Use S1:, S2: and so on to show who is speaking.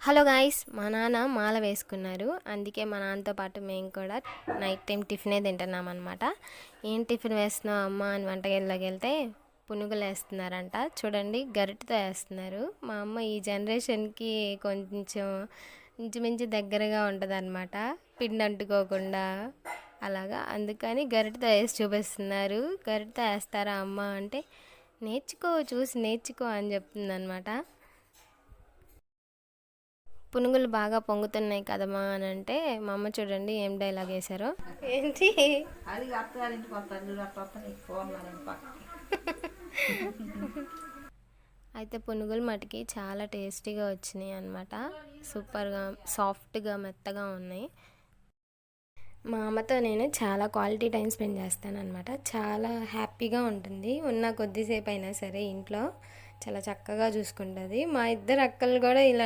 S1: Hello guys, మా నాన్న మాల వేసుకున్నారు. అందుకే మా నాన్నతో పాటు మేము కూడా నైట్ టైం టిఫినే తింటున్నాం అనమాట. ఏం టిఫిన్ వేస్తున్నావు అమ్మ అని వంటగదిలోకి వెళ్తే పునుగులు వేస్తున్నారంట. చూడండి, గరిటెతో వేస్తున్నారు. మా అమ్మ ఈ జనరేషన్కి కొంచెం ఇంచుమించు దగ్గరగా ఉంటుంది అనమాట, పిండి అంటుకోకుండా అలాగా. అందుకని గరిటెతో వేసి చూపిస్తున్నారు. గరిటెతో వేస్తారా అమ్మ అంటే, నేర్చుకో, చూసి నేర్చుకో అని చెప్తుంది అనమాట. పునుగులు బాగా పొంగుతున్నాయి కదమ్మా అని అంటే మా అమ్మ చూడండి ఏం డైలాగ్ వేశారో. ఏంటి?
S2: అది అత్తగారింటికి వస్తాను చూడు, అట్లా వస్తాను పోన్నాను పక్కన.
S1: అయితే పునుగులు మటుకి చాలా టేస్టీగా వచ్చినాయి అనమాట. సూపర్గా, సాఫ్ట్గా, మెత్తగా ఉన్నాయి. మా అమ్మతో నేను చాలా క్వాలిటీ టైం స్పెండ్ చేస్తాను అనమాట. చాలా హ్యాపీగా ఉంటుంది. ఉన్న కొద్దిసేపు అయినా సరే ఇంట్లో చాలా చక్కగా చూసుకుంటుంది. మా ఇద్దరు అక్కలు కూడా ఇలా